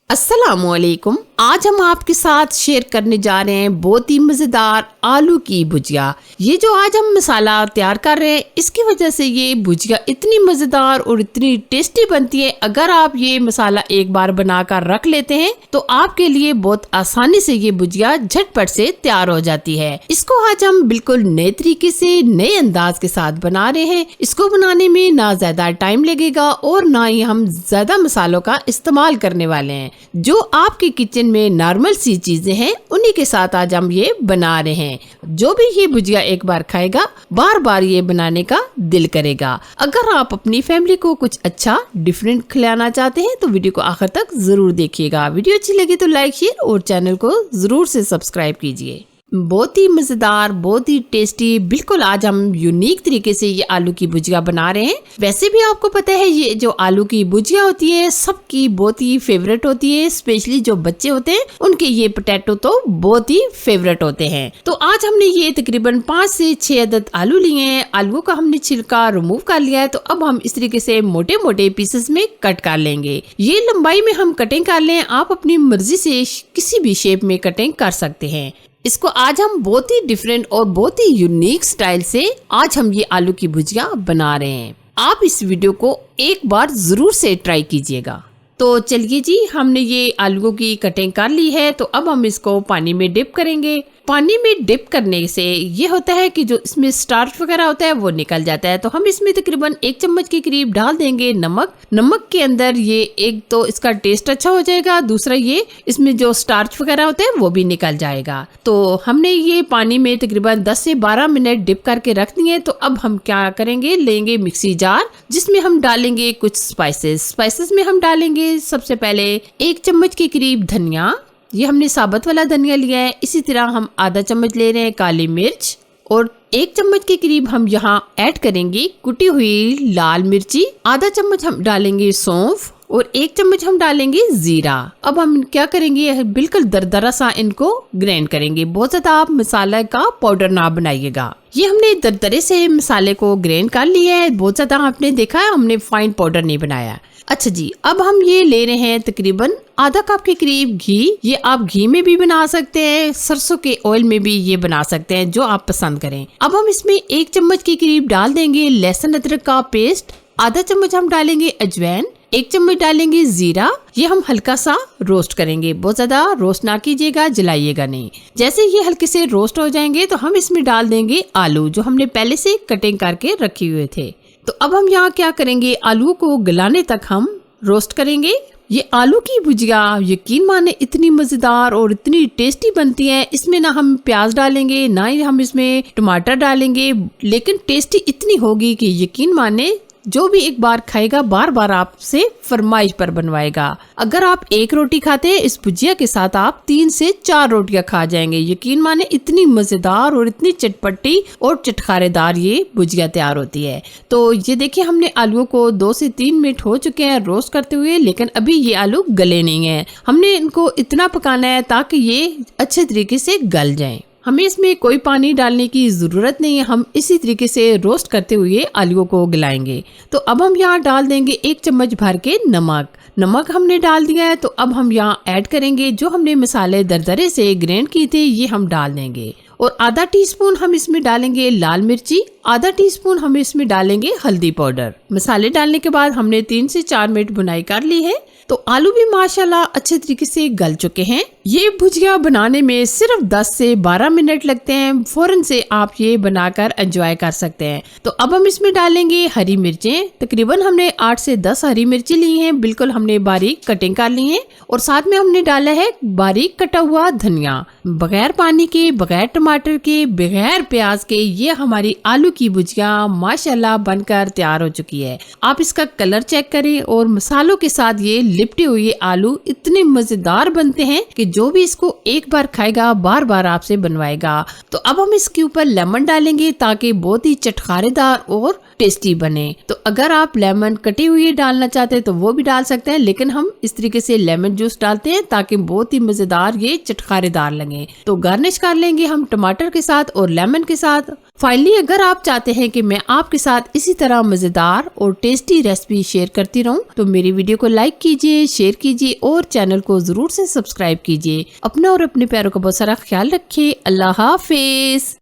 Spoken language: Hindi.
अस्सलामुअलैकुम। आज हम आपके साथ शेयर करने जा रहे हैं बहुत ही मज़ेदार आलू की भुजिया। ये जो आज हम मसाला तैयार कर रहे हैं, इसकी वजह से ये भुजिया इतनी मज़ेदार और इतनी टेस्टी बनती है। अगर आप ये मसाला एक बार बनाकर रख लेते हैं तो आपके लिए बहुत आसानी से ये भुजिया झटपट से तैयार हो जाती है। इसको आज हम बिल्कुल नए तरीके से, नए अंदाज के साथ बना रहे हैं। इसको बनाने में ना ज्यादा टाइम लगेगा और ना ही हम ज्यादा मसालों का इस्तेमाल करने वाले हैं। जो आपके किचन में नॉर्मल सी चीजें हैं, उन्हीं के साथ आज हम ये बना रहे हैं। जो भी ये भुजिया एक बार खाएगा, बार बार ये बनाने का दिल करेगा। अगर आप अपनी फैमिली को कुछ अच्छा डिफरेंट खिलाना चाहते हैं तो वीडियो को आखिर तक जरूर देखिएगा। वीडियो अच्छी लगी तो लाइक, शेयर और चैनल को जरूर से सब्सक्राइब कीजिए। बहुत ही मजेदार, बहुत ही टेस्टी, बिल्कुल आज हम यूनिक तरीके से ये आलू की भुजिया बना रहे हैं। वैसे भी आपको पता है ये जो आलू की भुजिया होती है सबकी बहुत ही फेवरेट होती है। स्पेशली जो बच्चे होते हैं उनके ये पोटैटो तो बहुत ही फेवरेट होते हैं। तो आज हमने ये तकरीबन 5 से 6 अदद आलू लिए हैं। आलूओं का हमने छिलका रिमूव कर लिया है। तो अब हम इस तरीके से मोटे मोटे पीसेस में कट कर लेंगे। ये लंबाई में हम कटिंग कर लें, आप अपनी मर्जी से किसी भी शेप में कटिंग कर सकते हैं। इसको आज हम बहुत ही डिफरेंट और बहुत ही यूनिक स्टाइल से आज हम ये आलू की भुजिया बना रहे हैं। आप इस वीडियो को एक बार जरूर से ट्राई कीजिएगा। तो चलिए जी, हमने ये आलूओं की कटिंग कर ली है। तो अब हम इसको पानी में डिप करेंगे। पानी में डिप करने से ये होता है कि जो इसमें स्टार्च वगैरह होता है वो निकल जाता है। तो हम इसमें तकरीबन 1 चम्मच के करीब डाल देंगे नमक। नमक के अंदर ये एक तो इसका टेस्ट अच्छा हो जाएगा, दूसरा ये इसमें जो स्टार्च वगैरह होता है वो भी निकल जाएगा। तो हमने ये पानी में तकरीबन 10 से 12 मिनट डिप करके रख दिए। तो अब हम क्या करेंगे, लेंगे मिक्सी जार जिसमें हम डालेंगे कुछ स्पाइसेस में हम डालेंगे सबसे पहले 1 चम्मच के करीब धनिया। ये हमने साबुत वाला धनिया लिया है। इसी तरह हम आधा चम्मच ले रहे हैं काली मिर्च और 1 चम्मच के करीब हम यहाँ ऐड करेंगे कुटी हुई लाल मिर्ची। आधा चम्मच हम डालेंगे सौंफ और 1 चम्मच हम डालेंगे जीरा। अब हम क्या करेंगे, बिल्कुल दरदरा सा इनको ग्राइंड करेंगे। बहुत ज्यादा आप मसाला का पाउडर ना बनाइएगा। ये हमने दरदरे से मसाले को ग्राइंड कर लिया है। बहुत ज्यादा आपने देखा है, हमने फाइन पाउडर नहीं बनाया। अच्छा जी, अब हम ये ले रहे हैं तकरीबन आधा कप के करीब घी। ये आप घी में भी बना सकते हैं, सरसों के ऑयल में भी ये बना सकते हैं, जो आप पसंद करें। अब हम इसमें 1 चम्मच के करीब डाल देंगे लहसुन अदरक का पेस्ट। आधा चम्मच हम डालेंगे अजवाइन। 1 चम्मच डालेंगे जीरा। ये हम हल्का सा रोस्ट करेंगे, बहुत ज्यादा रोस्ट ना कीजिएगा, जलाइएगा नहीं। जैसे ये हल्के से रोस्ट हो जाएंगे तो हम इसमें डाल देंगे आलू जो हमने पहले से कटिंग करके रखे हुए थे। तो अब हम यहाँ क्या करेंगे, आलू को गलाने तक हम रोस्ट करेंगे। ये आलू की भुजिया यकीन माने इतनी मजेदार और इतनी टेस्टी बनती है। इसमें ना हम प्याज डालेंगे, ना ही हम इसमें टमाटर डालेंगे, लेकिन टेस्टी इतनी होगी कि यकीन माने जो भी एक बार खाएगा बार बार आपसे फरमाइश पर बनवाएगा। अगर आप 1 रोटी खाते हैं, इस भुजिया के साथ आप 3 से 4 रोटियां खा जाएंगे। यकीन माने इतनी मजेदार और इतनी चटपटी और चटखारेदार ये भुजिया तैयार होती है। तो ये देखिए, हमने आलूओं को 2 से 3 मिनट हो चुके हैं रोस्ट करते हुए, लेकिन अभी ये आलू गले नहीं है। हमने इनको इतना पकाना है ताकि ये अच्छे तरीके से गल जाएं। हमें इसमें कोई पानी डालने की जरूरत नहीं है। हम इसी तरीके से रोस्ट करते हुए आलूओं को गलाएंगे। तो अब हम यहाँ डाल देंगे 1 चम्मच भर के नमक हमने डाल दिया है। तो अब हम यहाँ ऐड करेंगे जो हमने मसाले दरदरे से ग्राइंड किए थे, ये हम डाल देंगे। और आधा टीस्पून हम इसमें डालेंगे लाल मिर्ची। आधा टीस्पून हम इसमें डालेंगे हल्दी पाउडर। मसाले डालने के बाद हमने 3 से 4 मिनट भुनाई कर ली है। तो आलू भी माशाल्लाह अच्छे तरीके से गल चुके हैं। ये भुजिया बनाने में सिर्फ 10 से 12 मिनट लगते हैं। फौरन से आप ये बनाकर एंजॉय कर सकते हैं। तो अब हम इसमें डालेंगे हरी मिर्चें। तकरीबन हमने 8 से 10 हरी मिर्ची ली हैं, बिल्कुल हमने बारीक कटिंग कर ली है। और साथ में हमने डाला है बारीक कटा हुआ धनिया। बगैर पानी के, बगैर टमाटर के, बगैर प्याज के ये हमारी आलू की भुजिया माशाल्लाह बनकर तैयार हो चुकी है। आप इसका कलर चेक करें और मसालों के साथ ये लिपटे हुए आलू इतने मजेदार बनते हैं कि जो भी इसको एक बार खाएगा बार बार आपसे बनवाएगा। तो अब हम इसके ऊपर लेमन डालेंगे ताकि बहुत ही चटखारेदार और टेस्टी बने। तो अगर आप लेमन कटी हुई डालना चाहते हैं तो वो भी डाल सकते हैं, लेकिन हम इस तरीके से लेमन जूस डालते हैं ताकि बहुत ही मजेदार ये चटखारेदार लगे। तो गार्निश कर लेंगे हम टमाटर के साथ और लेमन के साथ। फाइनली अगर आप चाहते हैं कि मैं आपके साथ इसी तरह मजेदार और टेस्टी रेसिपी शेयर करती रहूं, तो मेरी वीडियो को लाइक कीजिए, शेयर कीजिए और चैनल को जरूर से सब्सक्राइब कीजिए। अपना और अपने प्यारों का बहुत सारा ख्याल रखिए। अल्लाह हाफिज।